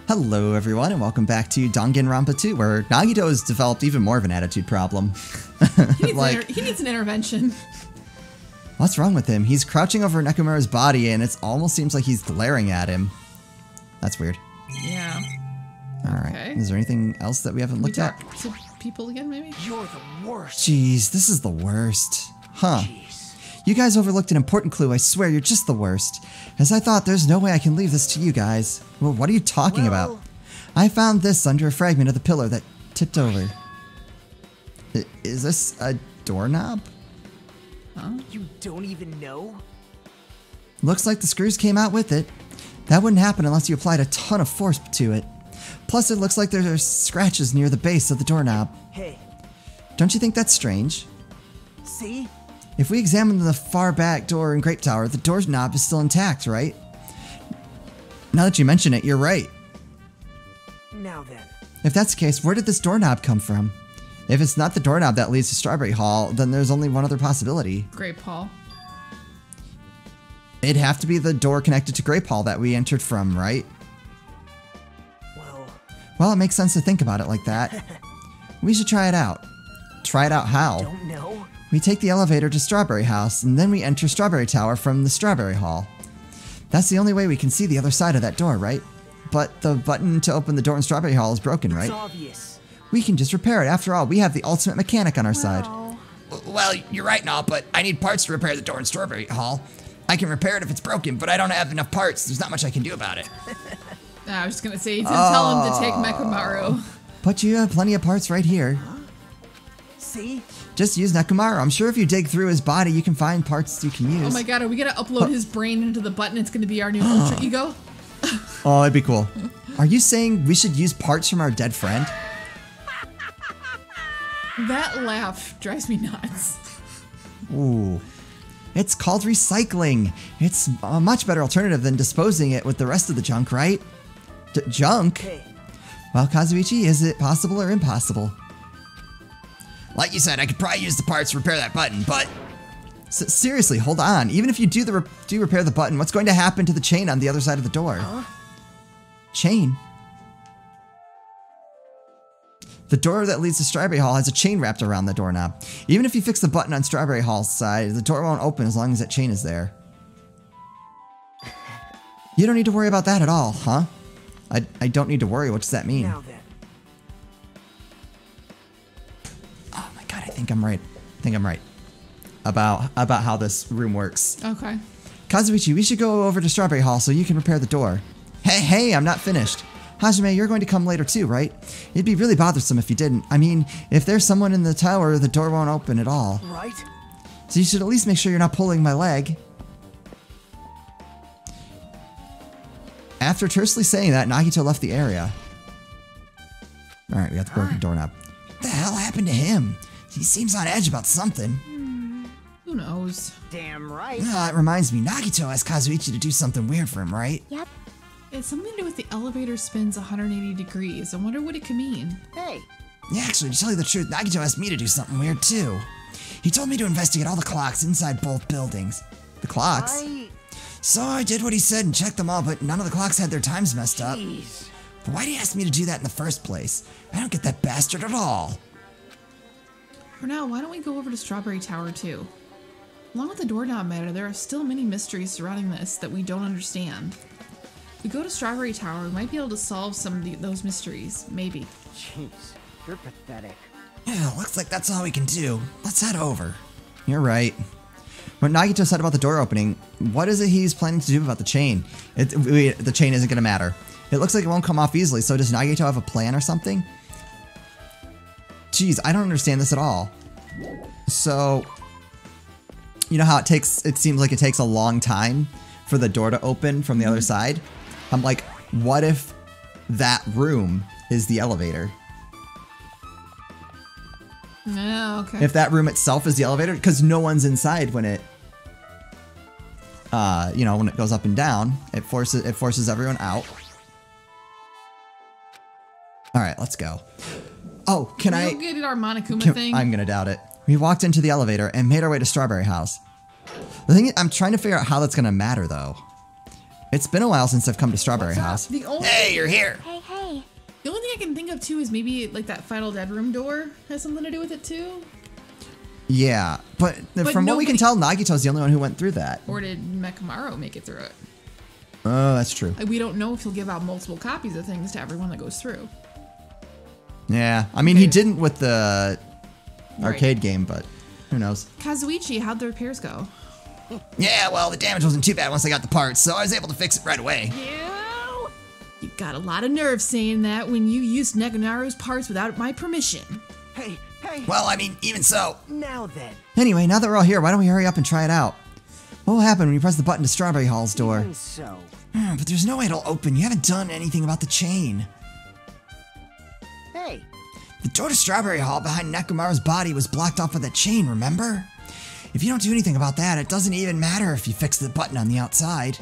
Hello everyone and welcome back to Danganronpa 2, where Nagito has developed even more of an attitude problem. He needs an intervention. What's wrong with him? He's crouching over Nekomaru's body and it almost seems like he's glaring at him. That's weird. Yeah. Alright. Okay. Is there anything else that we haven't looked at? To people again, maybe? You're the worst. Jeez, this is the worst. Huh. Jeez. You guys overlooked an important clue. I swear you're just the worst. As I thought, there's no way I can leave this to you guys. Well, what are you talking about? I found this under a fragment of the pillar that tipped over. Is this a doorknob? Huh? You don't even know? Looks like the screws came out with it. That wouldn't happen unless you applied a ton of force to it. Plus, it looks like there are scratches near the base of the doorknob. Hey. Don't you think that's strange? See? If we examine the far back door in Grape Tower, the doorknob is still intact, right? Now that you mention it, you're right. Now then. If that's the case, where did this doorknob come from? If it's not the doorknob that leads to Strawberry Hall, then there's only one other possibility. Grape Hall. It'd have to be the door connected to Grape Hall that we entered from, right? Well, it makes sense to think about it like that. We should try it out. Try it out how? Don't know. We take the elevator to Strawberry House, and then we enter Strawberry Tower from the Strawberry Hall. That's the only way we can see the other side of that door, right? But the button to open the door in Strawberry Hall is broken, right? It's obvious. We can just repair it. After all, we have the ultimate mechanic on our side. Well, you're right and all, but I need parts to repair the door in Strawberry Hall. I can repair it if it's broken, but I don't have enough parts. There's not much I can do about it. I was just gonna say, you didn't tell him to take Nekomaru. But you have plenty of parts right here. Huh? See? Just use Nekomaru. I'm sure if you dig through his body, you can find parts you can use. Oh my god, are we gonna upload his brain into the button? It's gonna be our new ultra ego? Oh, that'd be cool. Are you saying we should use parts from our dead friend? That laugh drives me nuts. Ooh. It's called recycling. It's a much better alternative than disposing it with the rest of the junk, right? Junk? Hey. Well, Kazuichi, is it possible or impossible? Like you said, I could probably use the parts to repair that button, but... Seriously, hold on. Even if you do repair the button, what's going to happen to the chain on the other side of the door? Huh? Chain? The door that leads to Strawberry Hall has a chain wrapped around the doorknob. Even if you fix the button on Strawberry Hall's side, the door won't open as long as that chain is there. You don't need to worry about that at all, huh? I don't need to worry. What does that mean? Now then. Oh my god, I think I'm right. About how this room works. Okay. Kazuichi, we should go over to Strawberry Hall so you can repair the door. Hey, I'm not finished. Hajime, you're going to come later too, right? It'd be really bothersome if you didn't. I mean, if there's someone in the tower, the door won't open at all. Right? So you should at least make sure you're not pulling my leg. After tersely saying that, Nagito left the area. Alright, we got the broken doorknob. What the hell happened to him? He seems on edge about something. Who knows? Damn right. It reminds me, Nagito asked Kazuichi to do something weird for him, right? Yep. It's something to do with the elevator spins 180 degrees. I wonder what it could mean. Hey. Yeah, actually, to tell you the truth, Nagito asked me to do something weird too. He told me to investigate all the clocks inside both buildings. The clocks? So I did what he said and checked them all, but none of the clocks had their times messed up. Jeez. But why'd he ask me to do that in the first place? I don't get that bastard at all. For now, why don't we go over to Strawberry Tower too? Along with the doorknob matter, there are still many mysteries surrounding this that we don't understand. If we go to Strawberry Tower, we might be able to solve some of those mysteries. Maybe. Jeez. You're pathetic. Yeah, looks like that's all we can do. Let's head over. You're right. What Nagito said about the door opening, what is it he's planning to do about the chain? The chain isn't going to matter. It looks like it won't come off easily, so does Nagito have a plan or something? Jeez, I don't understand this at all. So, you know how it seems like it takes a long time for the door to open from the other side? I'm like, what if that room is the elevator? Yeah, okay. If that room itself is the elevator, because no one's inside when it, when it goes up and down, it forces everyone out. All right, let's go. Oh, can I get our Monokuma thing? I'm gonna doubt it. We walked into the elevator and made our way to Strawberry House. The thing is, I'm trying to figure out how that's gonna matter though. It's been a while since I've come to Strawberry House. The only Hey, you're here. Hey, hey. the only thing I can think of too is maybe like that final dead room door has something to do with it too. Yeah, but from what we can nobody- tell, Nagito's the only one who went through that. Or did Mekamaru make it through it? Oh, that's true. Like, we don't know if he'll give out multiple copies of things to everyone that goes through. Yeah, I mean, he Okay. didn't with the Right. arcade game, but who knows? Kazuichi, how'd the repairs go? Yeah, well, the damage wasn't too bad once I got the parts, so I was able to fix it right away. You got a lot of nerve saying that when you used Neganaru's parts without my permission. Hey, hey. Well, I mean, even so. Now then. Anyway, now that we're all here, why don't we hurry up and try it out? What will happen when you press the button to Strawberry Hall's door? Even so. But there's no way it'll open. You haven't done anything about the chain. Hey. The door to Strawberry Hall behind Nekomaru's body was blocked off with a chain, remember? If you don't do anything about that, it doesn't even matter if you fix the button on the outside.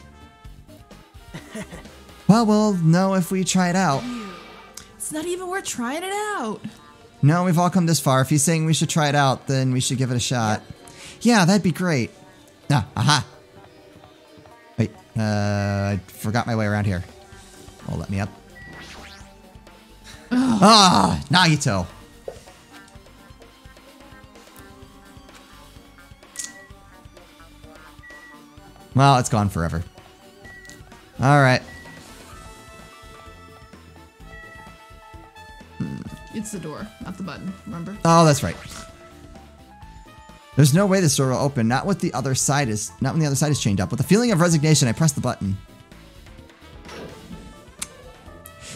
Well, we'll know if we try it out. It's not even worth trying it out. No, we've all come this far. If he's saying we should try it out, then we should give it a shot. Yeah, that'd be great. Ah, aha. Wait, I forgot my way around here. Oh, let me up. Ah, Nagito. Well, it's gone forever. All right. It's the door, not the button, remember? Oh, that's right. There's no way this door will open. Not when the other side is chained up. With a feeling of resignation, I press the button.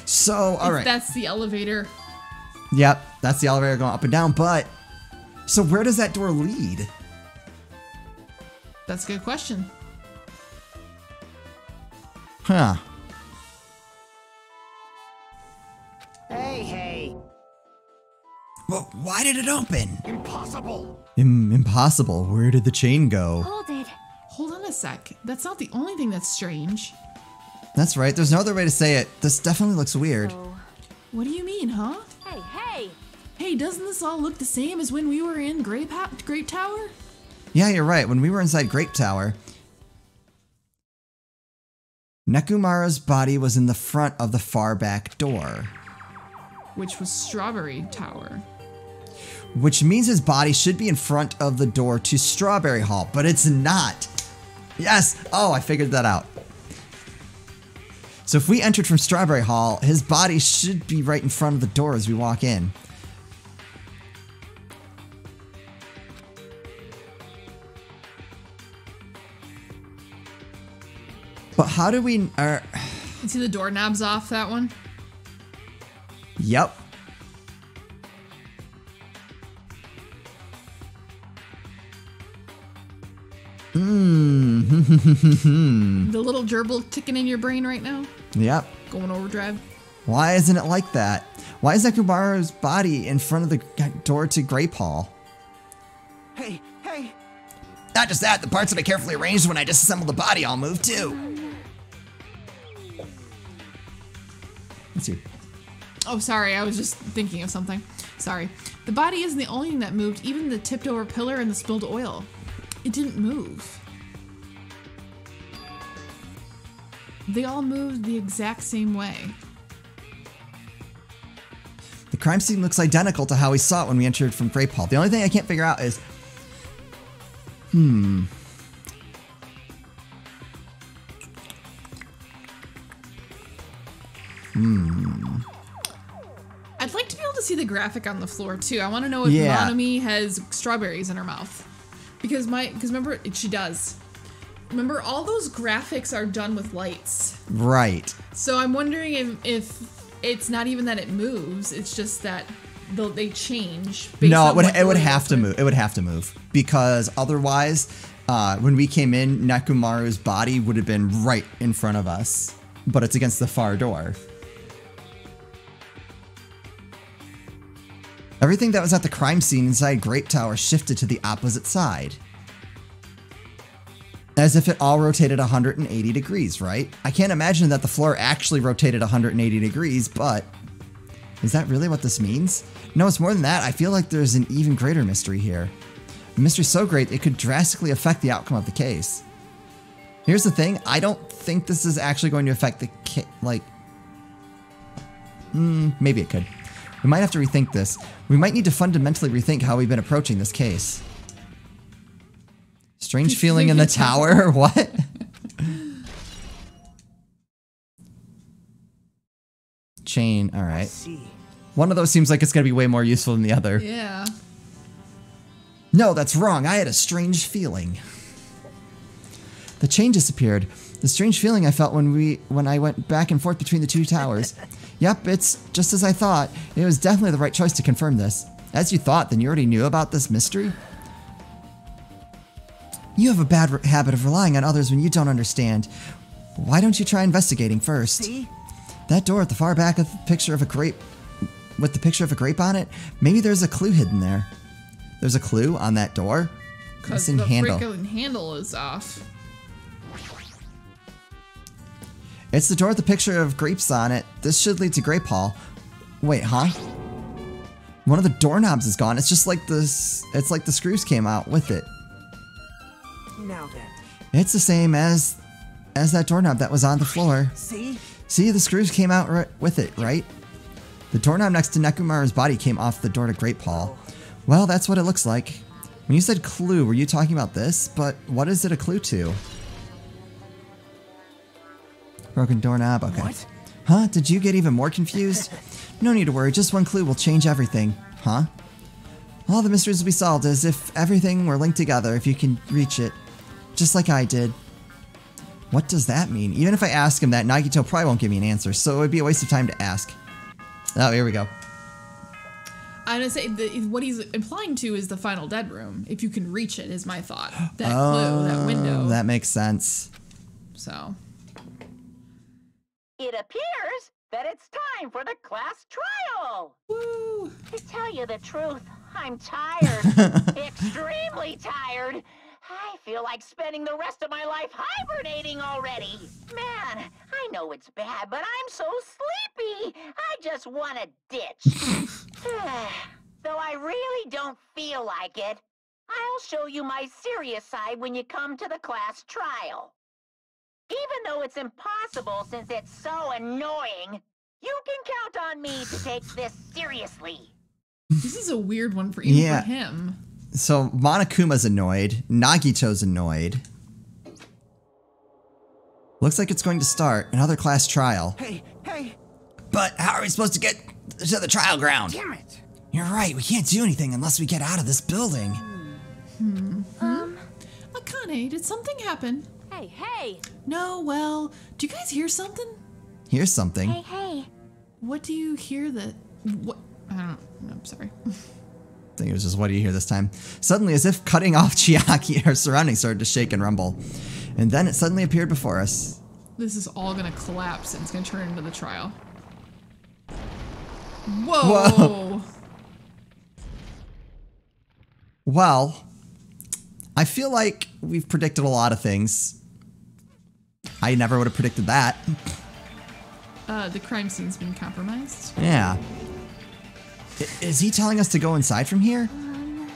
So, all right. That's the elevator. Yep, that's the elevator going up and down. But so where does that door lead? That's a good question. Huh. Hey, hey. Well, why did it open? Impossible. Impossible. Where did the chain go? Hold it. Hold on a sec. That's not the only thing that's strange. That's right. There's no other way to say it. This definitely looks weird. Oh. What do you mean, huh? Hey, hey. Hey, doesn't this all look the same as when we were in Grape Tower? Yeah, you're right. When we were inside Grape Tower, Nekomaru's body was in the front of the far back door. Which was Strawberry Tower. Which means his body should be in front of the door to Strawberry Hall, but it's not. Yes! Oh, I figured that out. So if we entered from Strawberry Hall, his body should be right in front of the door as we walk in. But how do we... You see the doorknobs off that one? Yep. The little gerbil ticking in your brain right now? Yep. Going overdrive? Why isn't it like that? Why is Nekomaru's body in front of the door to Grape Hall? Hey, hey. Not just that, the parts that I carefully arranged when I disassembled the body all moved too. Let's see. Oh, sorry, I was just thinking of something. Sorry. The body isn't the only thing that moved, even the tipped over pillar and the spilled oil. It didn't move. They all moved the exact same way. The crime scene looks identical to how we saw it when we entered from Grape Hall. The only thing I can't figure out is... I'd like to be able to see the graphic on the floor too. I want to know if Yeah. Monami has strawberries in her mouth. Because remember, she does. Remember, all those graphics are done with lights. Right. So I'm wondering if it's not even that it moves, it's just that they change. Based No, on it would, what it would door have to open. move. It would have to move. Because otherwise, when we came in, Nekomaru's body would have been right in front of us. But it's against the far door. Everything that was at the crime scene inside Grape Tower shifted to the opposite side. As if it all rotated 180 degrees, right? I can't imagine that the floor actually rotated 180 degrees, but is that really what this means? No, it's more than that. I feel like there's an even greater mystery here. A mystery so great it could drastically affect the outcome of the case. Here's the thing. I don't think this is actually going to affect the maybe it could. We might have to rethink this. We might need to fundamentally rethink how we've been approaching this case. Strange feeling in the tower? What? Chain. All right. One of those seems like it's going to be way more useful than the other. Yeah. No, that's wrong. I had a strange feeling. The chain disappeared. The strange feeling I felt when I went back and forth between the two towers. Yep, it's just as I thought. It was definitely the right choice to confirm this. As you thought, then you already knew about this mystery? You have a bad habit of relying on others when you don't understand. Why don't you try investigating first? See? That door at the far back with the picture of a grape on it, maybe there's a clue hidden there. There's a clue on that door? Because the freaking handle is off. It's the door with the picture of grapes on it. This should lead to Grape Hall. Wait, huh? One of the doorknobs is gone. It's just like this. It's like the screws came out with it. Now then. It's the same as that doorknob that was on the floor. See? See, the screws came out with it, right? The doorknob next to Nekomaru's body came off the door to Grape Hall. Well, that's what it looks like. When you said clue, were you talking about this? But what is it a clue to? Broken doorknob, okay. What? Huh? Did you get even more confused? No need to worry, just one clue will change everything. Huh? All the mysteries will be solved as if everything were linked together if you can reach it. Just like I did. What does that mean? Even if I ask him that, Nagito probably won't give me an answer, so it would be a waste of time to ask. Oh, here we go. I'm gonna say what he's implying to is the final dead room. If you can reach it, is my thought. That clue, that window. That makes sense. So. It appears that it's time for the class trial. Woo! To tell you the truth, I'm tired. Extremely tired. I feel like spending the rest of my life hibernating already. Man, I know it's bad, but I'm so sleepy. I just want to ditch. Though I really don't feel like it, I'll show you my serious side when you come to the class trial. Even though it's impossible since it's so annoying, you can count on me to take this seriously. This is a weird one for even for him. So Monokuma's annoyed. Nagito's annoyed. Looks like it's going to start another class trial. Hey! But how are we supposed to get to the trial ground? Damn it! You're right, we can't do anything unless we get out of this building. Akane, did something happen? Hey! No, well, do you guys hear something? Here's something. Hey! What do you hear that... What? I don't know. I'm sorry. I think it was just, what do you hear this time? Suddenly, as if cutting off Chiaki, our surroundings started to shake and rumble. And then it suddenly appeared before us. This is all gonna collapse and it's gonna turn into the trial. Whoa! Well, I feel like we've predicted a lot of things. I never would have predicted that. The crime scene's been compromised. Yeah. Is he telling us to go inside from here?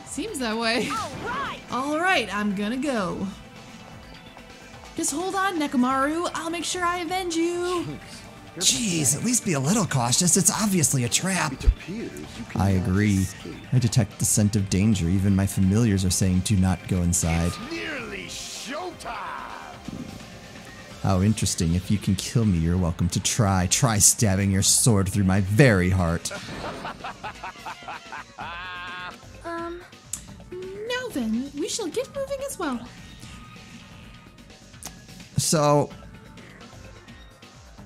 Seems that way. Alright! Alright, I'm gonna go. Just hold on, Nekomaru. I'll make sure I avenge you. Jeez, at least be a little cautious. It's obviously a trap. It appears you can I agree. I detect the scent of danger. Even my familiars are saying do not go inside. nearly showtime. How interesting. If you can kill me, you're welcome to try. Try stabbing your sword through my very heart. Now then, we shall get moving as well. So,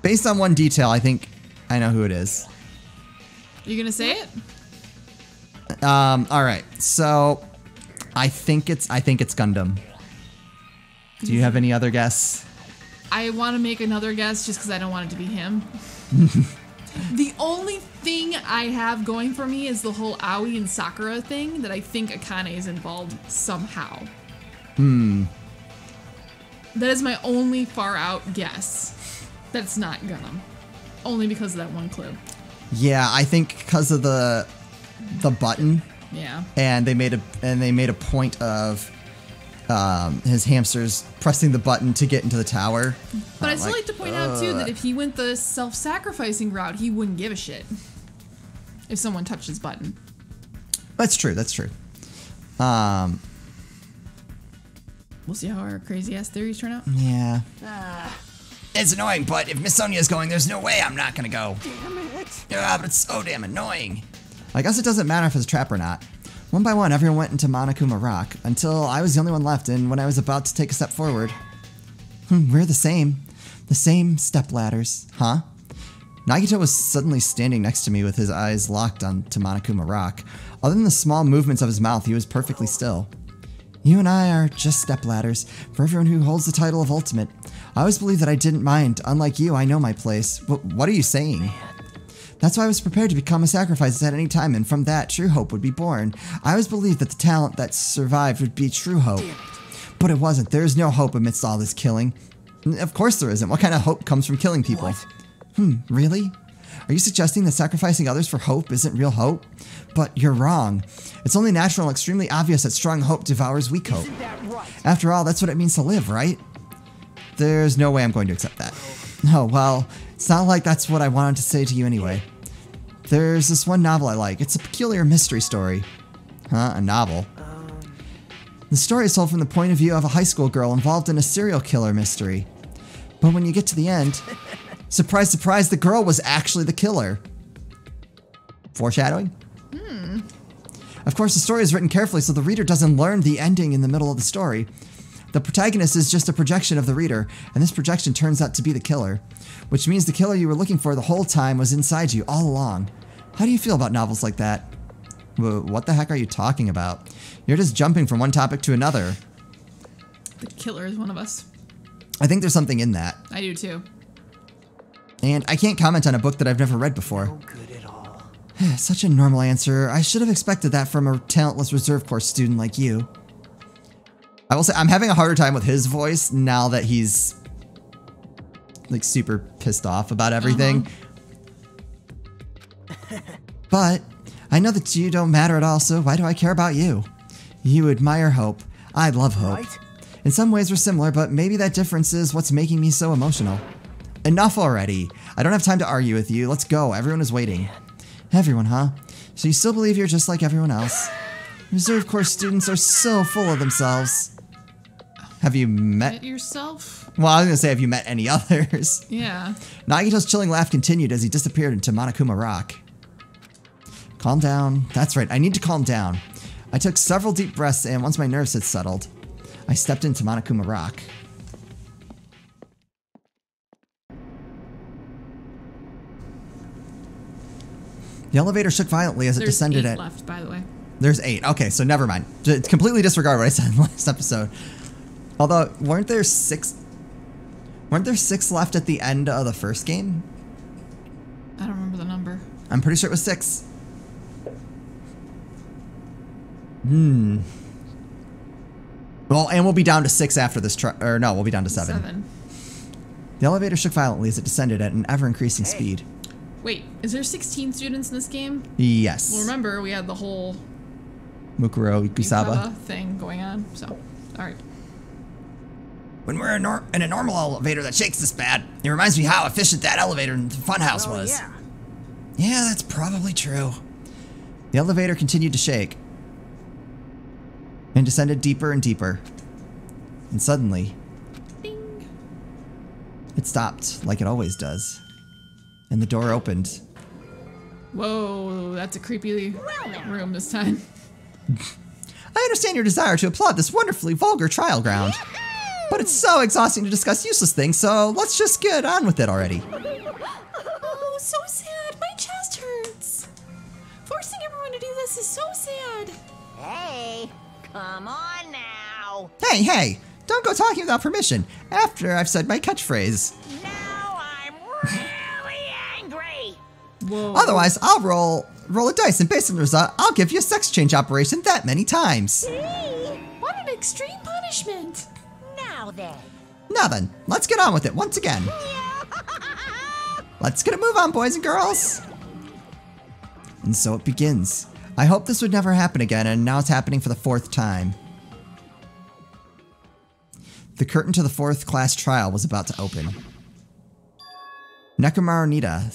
based on one detail, I think I know who it is. You gonna say it? All right. So, I think it's Gundam. Do you have any other guess? I want to make another guess just because I don't want it to be him. The only thing I have going for me is the whole Aoi and Sakura thing that I think Akane is involved somehow. That is my only far out guess. That's not Gundam. Only because of that one clue. Yeah, I think because of the button. Yeah. And they made a point of his hamsters pressing the button to get into the tower. But I'd still like to point out, too, that if he went the self-sacrificing route, he wouldn't give a shit if someone touched his button. That's true, that's true. We'll see how our crazy-ass theories turn out. Yeah. It's annoying, but if Miss Sonia's going, there's no way I'm not gonna go. Damn it. Yeah, but it's so damn annoying. I guess it doesn't matter if it's a trap or not. One by one, everyone went into Monokuma Rock, until I was the only one left, and when I was about to take a step forward... we're the same. The same step ladders. Huh? Nagito was suddenly standing next to me with his eyes locked onto Monokuma Rock. Other than the small movements of his mouth, he was perfectly still. You and I are just step ladders, for everyone who holds the title of Ultimate. I always believed that I didn't mind. Unlike you, I know my place. What are you saying? That's why I was prepared to become a sacrifice at any time, and from that, true hope would be born. I always believed that the talent that survived would be true hope. But it wasn't. There is no hope amidst all this killing. Of course there isn't. What kind of hope comes from killing people? Really? Are you suggesting that sacrificing others for hope isn't real hope? But you're wrong. It's only natural and extremely obvious that strong hope devours weak hope. Isn't that right? After all, that's what it means to live, right? There's no way I'm going to accept that. Oh, well, it's not like that's what I wanted to say to you anyway. There's this one novel I like. It's a peculiar mystery story. Huh? A novel? The story is told from the point of view of a high school girl involved in a serial killer mystery. But when you get to the end, surprise, surprise, the girl was actually the killer. Foreshadowing? Of course, the story is written carefully so the reader doesn't learn the ending in the middle of the story. The protagonist is just a projection of the reader, and this projection turns out to be the killer, which means the killer you were looking for the whole time was inside you all along. How do you feel about novels like that? What the heck are you talking about? You're just jumping from one topic to another. The killer is one of us. I think there's something in that. I do too. And I can't comment on a book that I've never read before. No good at all. Such a normal answer. I should have expected that from a talentless reserve corps student like you. I will say, I'm having a harder time with his voice now that he's like super pissed off about everything. But I know that you don't matter at all, so why do I care about you? You admire hope. I love hope. Right? In some ways we're similar, but maybe that difference is what's making me so emotional. Enough already. I don't have time to argue with you. Let's go. Everyone is waiting. Everyone, huh? So you still believe you're just like everyone else? Reserve Corps students are so full of themselves. Have you met... Get yourself? Well, I was going to say, have you met any others? Yeah. Nagito's chilling laugh continued as he disappeared into Monokuma Rock. Calm down. That's right, I need to calm down. I took several deep breaths, and once my nerves had settled, I stepped into Monokuma Rock. The elevator shook violently as it There's descended 8 at... left, by the way. There's 8. Okay, so never mind. Just completely disregard what I said in the last episode. Although, weren't there 6 left at the end of the first game? I don't remember the number. I'm pretty sure it was 6. Well, and we'll be down to 6 after this or no, we'll be down to 7. The elevator shook violently as it descended at an ever-increasing speed. Wait, is there 16 students in this game? Yes. Well, remember, we had the whole Mukuro Ikusaba thing going on, so, alright. When we're in a normal elevator that shakes this bad, it reminds me how efficient that elevator in the funhouse Well, was. yeah. Yeah, that's probably true. The elevator continued to shake and descended deeper and deeper. And suddenly, Ding. it stopped like it always does. And the door opened. Whoa, that's a creepy room this time. I understand your desire to applaud this wonderfully vulgar trial ground. But it's so exhausting to discuss useless things, so let's just get on with it already. Oh, so sad. My chest hurts. Forcing everyone to do this is so sad. Hey, come on now. Hey, don't go talking without permission after I've said my catchphrase. Now I'm really angry. Whoa. Otherwise, I'll roll a dice, and based on the result, I'll give you a sex change operation that many times. What an extreme punishment. Now Now then, let's get on with it once again. Let's get a move on, boys and girls. And so it begins. I hope this would never happen again, and now it's happening for the 4th time. The curtain to the 4th class trial was about to open. Nekomaru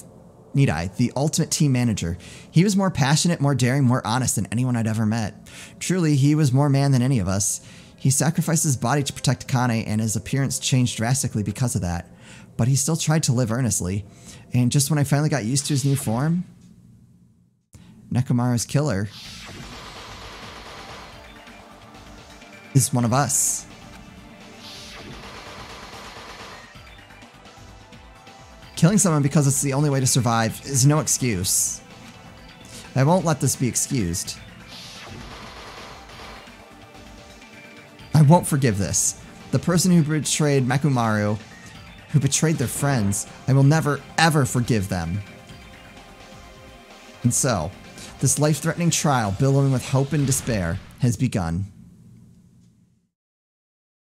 Nidai, the ultimate team manager. He was more passionate, more daring, more honest than anyone I'd ever met. Truly, he was more man than any of us. He sacrificed his body to protect Akane, and his appearance changed drastically because of that. But he still tried to live earnestly. And just when I finally got used to his new form, Nekomaru's killer is one of us. Killing someone because it's the only way to survive is no excuse. I won't let this be excused. I won't forgive this. The person who betrayed Mekumaru, who betrayed their friends, I will never, ever forgive them. And so, this life-threatening trial, billowing with hope and despair, has begun.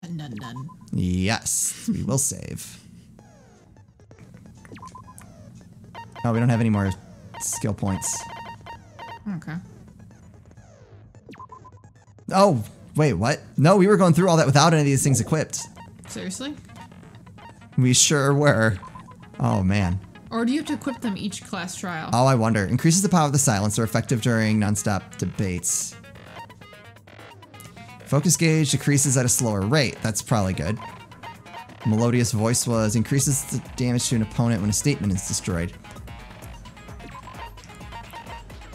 None. Yes, we will save. Oh, we don't have any more skill points. Okay. Oh, wait, what? No, we were going through all that without any of these things equipped. Seriously? We sure were. Oh, man. Or do you have to equip them each class trial? Oh, I wonder. Increases the power of the silencer, effective during non-stop debates. Focus gauge decreases at a slower rate. That's probably good. Melodious voice was increases the damage to an opponent when a statement is destroyed.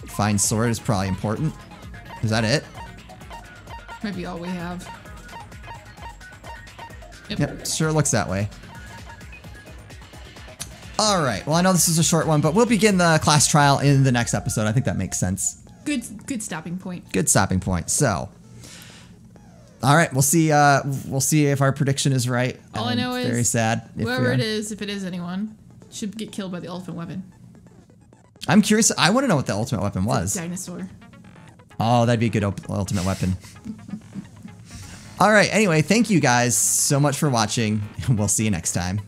Fine sword is probably important. Is that it? Maybe all we have. Yep, sure looks that way. Alright, well I know this is a short one, but we'll begin the class trial in the next episode. I think that makes sense. Good stopping point. Good stopping point. So, alright, we'll see if our prediction is right. All I know is very sad. Whoever it is, if it is anyone, should get killed by the ultimate weapon. I'm curious. I want to know what the ultimate weapon was. Dinosaur. Oh, that'd be a good ultimate weapon. All right. Anyway, thank you guys so much for watching. We'll see you next time.